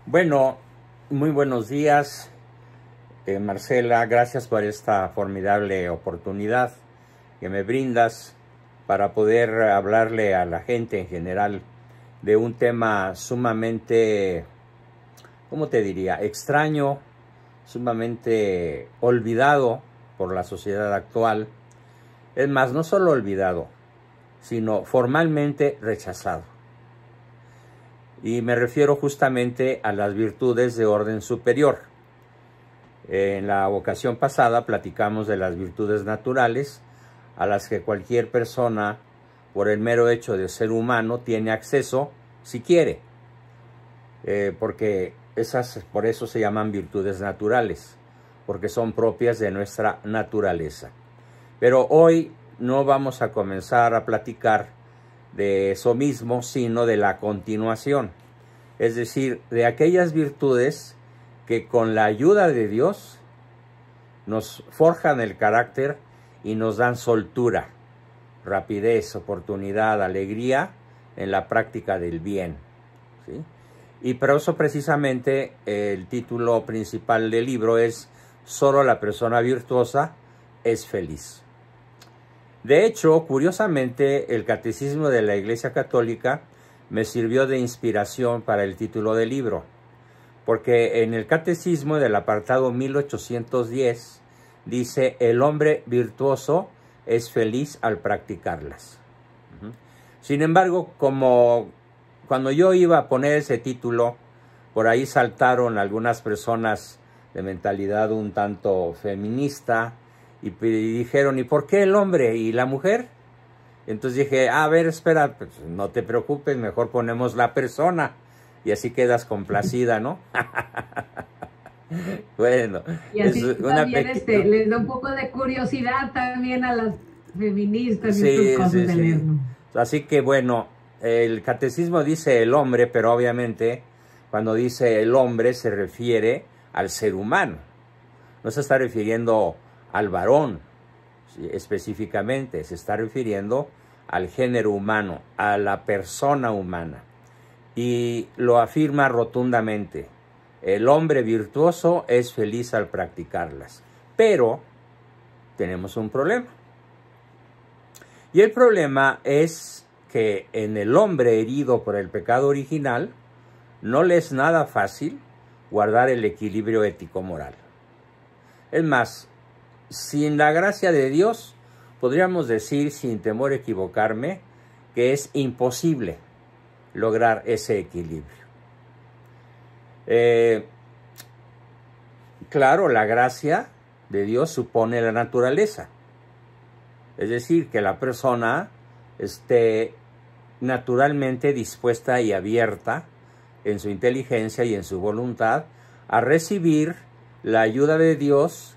Bueno, muy buenos días, Marcela. Gracias por esta formidable oportunidad que me brindas para poder hablarle a la gente en general de un tema sumamente, ¿cómo te diría?, extraño, sumamente olvidado por la sociedad actual. Es más, no solo olvidado, sino formalmente rechazado. Y me refiero justamente a las virtudes de orden superior. En la ocasión pasada platicamos de las virtudes naturales a las que cualquier persona, por el mero hecho de ser humano, tiene acceso si quiere, porque por eso se llaman virtudes naturales, porque son propias de nuestra naturaleza. Pero hoy no vamos a comenzar a platicar de eso mismo, sino de la continuación, es decir, de aquellas virtudes que con la ayuda de Dios nos forjan el carácter y nos dan soltura, rapidez, oportunidad, alegría en la práctica del bien, ¿sí? Y por eso precisamente el título principal del libro es Solo la persona virtuosa es feliz. De hecho, curiosamente, el Catecismo de la Iglesia Católica me sirvió de inspiración para el título del libro, porque en el Catecismo del apartado 1810 dice: el hombre virtuoso es feliz al practicarlas. Sin embargo, como cuando yo iba a poner ese título, por ahí saltaron algunas personas de mentalidad un tanto feminista y dijeron: ¿y por qué el hombre y la mujer? Entonces dije: a ver, espera, pues no te preocupes, mejor ponemos la persona y así quedas complacida, ¿no? Bueno, Y es así una también pequeña... les da un poco de curiosidad también a las feministas y estas Sí, cosas sí, de sí. leerlo. Así que bueno, el catecismo dice el hombre, pero obviamente cuando dice el hombre se refiere al ser humano. No se está refiriendo al varón, ¿sí? Específicamente, se está refiriendo al género humano, a la persona humana. Y lo afirma rotundamente: el hombre virtuoso es feliz al practicarlas. Pero tenemos un problema. Y el problema es que en el hombre herido por el pecado original no le es nada fácil guardar el equilibrio ético-moral. Es más, sin la gracia de Dios, podríamos decir, sin temor a equivocarme, que es imposible lograr ese equilibrio. Claro, la gracia de Dios supone la naturaleza. Es decir, que la persona esté naturalmente dispuesta y abierta en su inteligencia y en su voluntad a recibir la ayuda de Dios,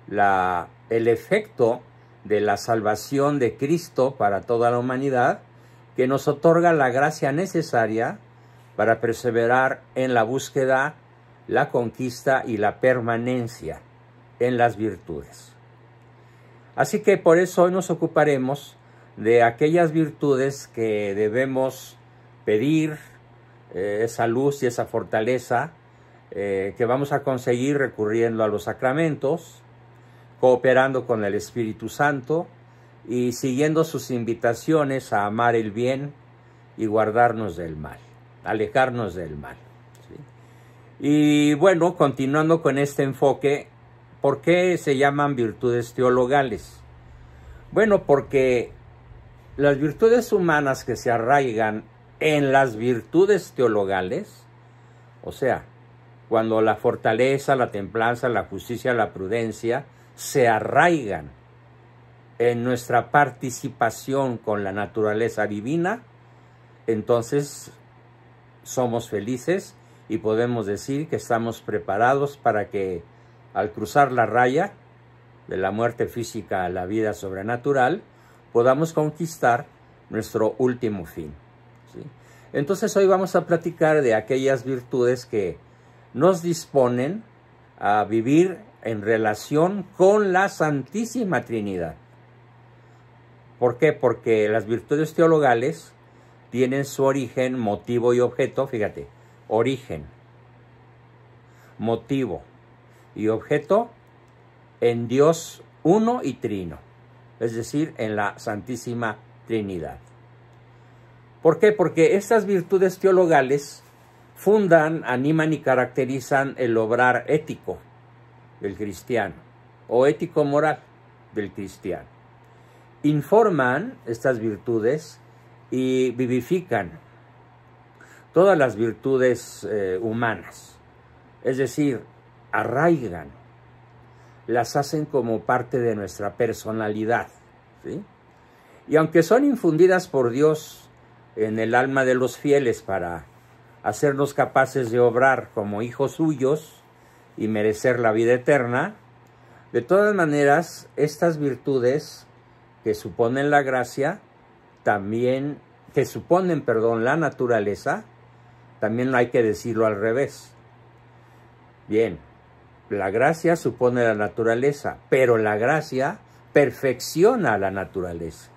el efecto de la salvación de Cristo para toda la humanidad, que nos otorga la gracia necesaria para perseverar en la búsqueda, la conquista y la permanencia en las virtudes. Así que por eso hoy nos ocuparemos de aquellas virtudes que debemos pedir, esa luz y esa fortaleza que vamos a conseguir recurriendo a los sacramentos, cooperando con el Espíritu Santo y siguiendo sus invitaciones a amar el bien y guardarnos del mal, alejarnos del mal, ¿sí? Y bueno, continuando con este enfoque, ¿por qué se llaman virtudes teologales? Bueno, porque las virtudes humanas que se arraigan en las virtudes teologales, o sea, cuando la fortaleza, la templanza, la justicia, la prudencia se arraigan en nuestra participación con la naturaleza divina, entonces somos felices y podemos decir que estamos preparados para que al cruzar la raya de la muerte física a la vida sobrenatural, podamos conquistar nuestro último fin, ¿sí? Entonces hoy vamos a platicar de aquellas virtudes que nos disponen a vivir en relación con la Santísima Trinidad. ¿Por qué? Porque las virtudes teologales tienen su origen, motivo y objeto, fíjate, origen, motivo y objeto en Dios uno y trino, es decir, en la Santísima Trinidad. ¿Por qué? Porque estas virtudes teologales fundan, animan y caracterizan el obrar ético del cristiano o ético-moral del cristiano. Informan estas virtudes y vivifican todas las virtudes humanas, es decir, arraigan, las hacen como parte de nuestra personalidad, ¿sí? Y aunque son infundidas por Dios en el alma de los fieles para hacernos capaces de obrar como hijos suyos y merecer la vida eterna, de todas maneras, estas virtudes que suponen la gracia, también, que suponen, perdón, la naturaleza, también hay que decirlo al revés. Bien, la gracia supone la naturaleza, pero la gracia perfecciona la naturaleza.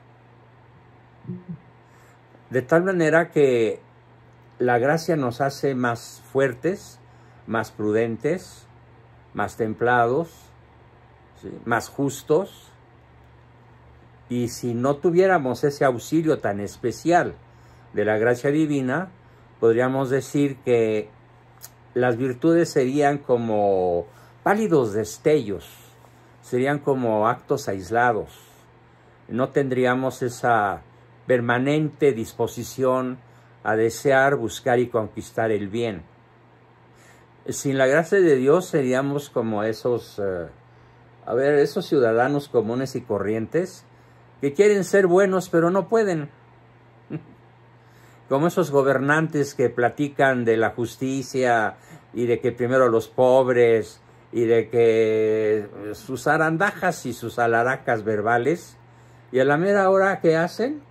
De tal manera que la gracia nos hace más fuertes, más prudentes, más templados, ¿sí?, más justos. Y si no tuviéramos ese auxilio tan especial de la gracia divina, podríamos decir que las virtudes serían como pálidos destellos, serían como actos aislados. No tendríamos esa permanente disposición a desear, buscar y conquistar el bien. Sin la gracia de Dios seríamos como esos ciudadanos comunes y corrientes que quieren ser buenos pero no pueden. Como esos gobernantes que platican de la justicia y de que primero los pobres y de que sus arandajas y sus alaracas verbales, y a la mera hora, ¿qué hacen?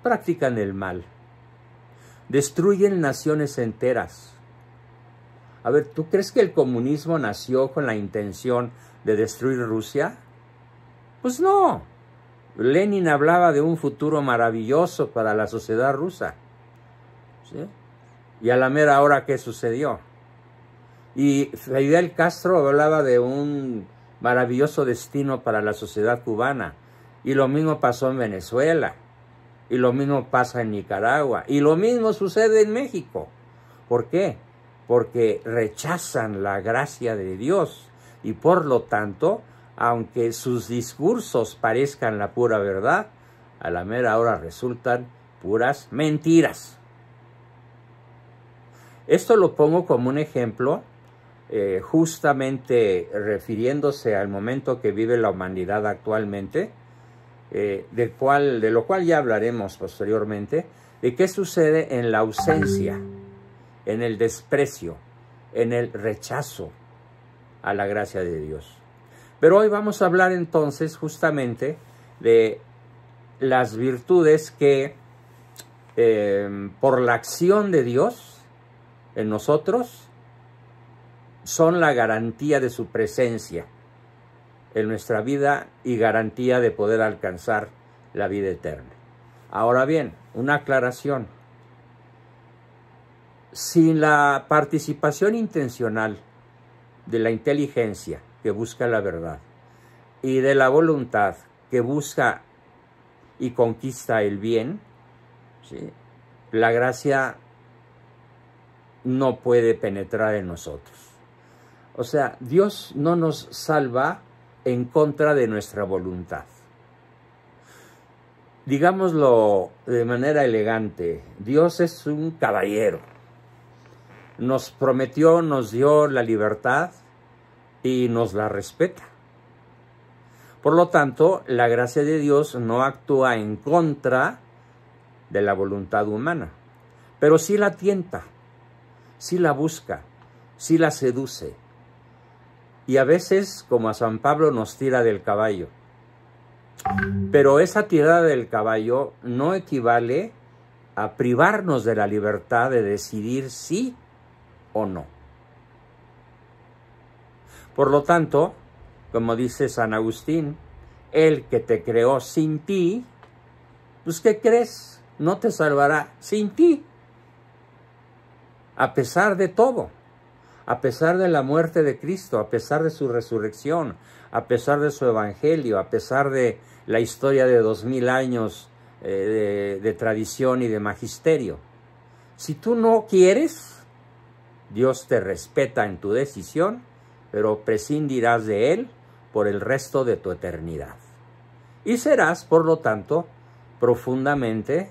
Practican el mal. Destruyen naciones enteras. A ver, ¿tú crees que el comunismo nació con la intención de destruir Rusia? Pues no. Lenin hablaba de un futuro maravilloso para la sociedad rusa, ¿sí? Y a la mera hora, ¿qué sucedió? Y Fidel Castro hablaba de un maravilloso destino para la sociedad cubana. Y lo mismo pasó en Venezuela. Y lo mismo pasa en Nicaragua. Y lo mismo sucede en México. ¿Por qué? Porque rechazan la gracia de Dios. Y por lo tanto, aunque sus discursos parezcan la pura verdad, a la mera hora resultan puras mentiras. Esto lo pongo como un ejemplo, justamente refiriéndose al momento que vive la humanidad actualmente, de lo cual ya hablaremos posteriormente, de qué sucede en la ausencia, en el desprecio, en el rechazo a la gracia de Dios. Pero hoy vamos a hablar entonces justamente de las virtudes que por la acción de Dios en nosotros son la garantía de su presencia en nuestra vida y garantía de poder alcanzar la vida eterna. Ahora bien, una aclaración. Sin la participación intencional de la inteligencia que busca la verdad y de la voluntad que busca y conquista el bien, ¿sí?, la gracia no puede penetrar en nosotros. O sea, Dios no nos salva en contra de nuestra voluntad. Digámoslo de manera elegante, Dios es un caballero. Nos prometió, nos dio la libertad y nos la respeta. Por lo tanto, la gracia de Dios no actúa en contra de la voluntad humana, pero sí la tienta, sí la busca, sí la seduce. Y a veces, como a San Pablo, nos tira del caballo. Pero esa tirada del caballo no equivale a privarnos de la libertad de decidir sí o no. Por lo tanto, como dice San Agustín, el que te creó sin ti, pues ¿qué crees? No te salvará sin ti. A pesar de todo, a pesar de la muerte de Cristo, a pesar de su resurrección, a pesar de su evangelio, a pesar de la historia de 2000 años de tradición y de magisterio. Si tú no quieres, Dios te respeta en tu decisión, pero prescindirás de Él por el resto de tu eternidad. Y serás, por lo tanto, profundamente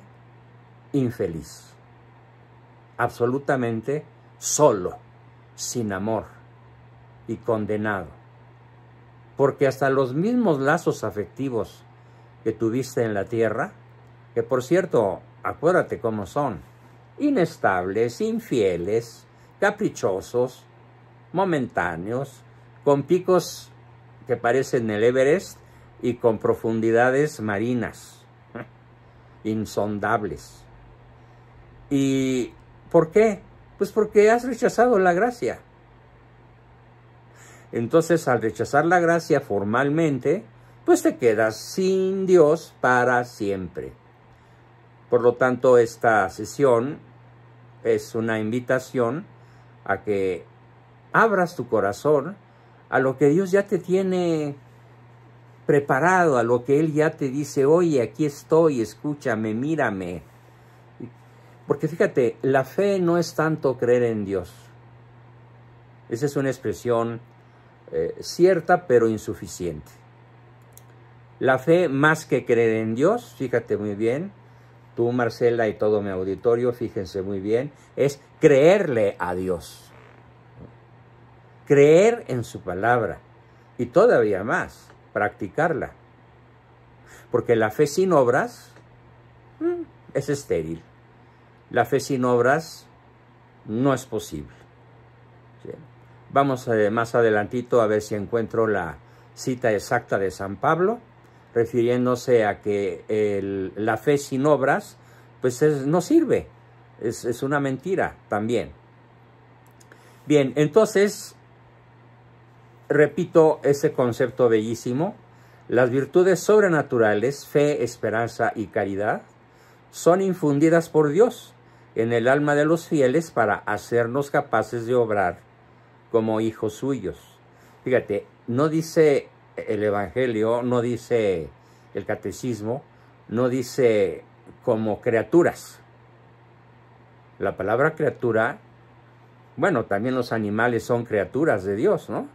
infeliz, absolutamente solo, sin amor y condenado. Porque hasta los mismos lazos afectivos que tuviste en la tierra, que por cierto, acuérdate cómo son, inestables, infieles, caprichosos, momentáneos, con picos que parecen el Everest y con profundidades marinas, insondables. ¿Y por qué? Pues porque has rechazado la gracia. Entonces, al rechazar la gracia formalmente, pues te quedas sin Dios para siempre. Por lo tanto, esta sesión es una invitación a que abras tu corazón a lo que Dios ya te tiene preparado, a lo que Él ya te dice, oye, aquí estoy, escúchame, mírame. Porque fíjate, la fe no es tanto creer en Dios. Esa es una expresión cierta, pero insuficiente. La fe, más que creer en Dios, fíjate muy bien, tú, Marcela, y todo mi auditorio, fíjense muy bien, es creerle a Dios. Creer en su palabra. Y todavía más, practicarla. Porque la fe sin obras es estéril. La fe sin obras no es posible. ¿Sí? Vamos más adelantito a ver si encuentro la cita exacta de San Pablo, refiriéndose a que la fe sin obras pues no sirve, es una mentira también. Bien, entonces, repito ese concepto bellísimo, las virtudes sobrenaturales, fe, esperanza y caridad, son infundidas por Dios en el alma de los fieles para hacernos capaces de obrar como hijos suyos. Fíjate, no dice el Evangelio, no dice el Catecismo, no dice como criaturas. La palabra criatura, bueno, también los animales son criaturas de Dios, ¿no?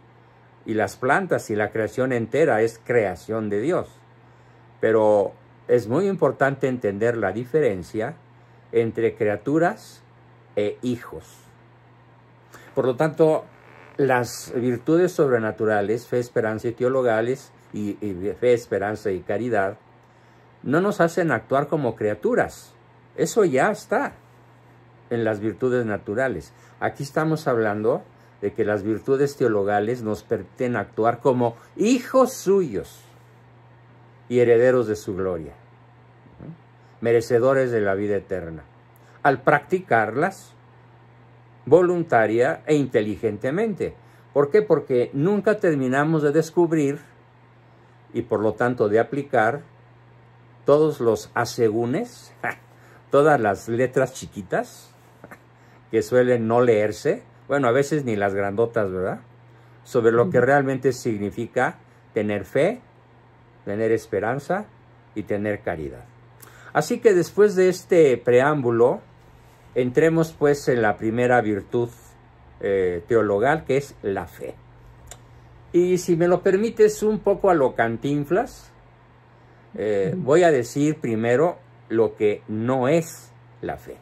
Y las plantas y la creación entera es creación de Dios. Pero es muy importante entender la diferencia entre criaturas e hijos. Por lo tanto, las virtudes sobrenaturales, fe, esperanza y teologales, y fe, esperanza y caridad, no nos hacen actuar como criaturas. Eso ya está en las virtudes naturales. Aquí estamos hablando de que las virtudes teologales nos permiten actuar como hijos suyos y herederos de su gloria, merecedores de la vida eterna, al practicarlas voluntaria e inteligentemente. ¿Por qué? Porque nunca terminamos de descubrir y por lo tanto de aplicar todos los asegúnes, todas las letras chiquitas que suelen no leerse, bueno, a veces ni las grandotas, ¿verdad? Sobre lo que realmente significa tener fe, tener esperanza y tener caridad. Así que después de este preámbulo, entremos pues en la primera virtud teologal, que es la fe. Y si me lo permites un poco a lo Cantinflas, voy a decir primero lo que no es la fe.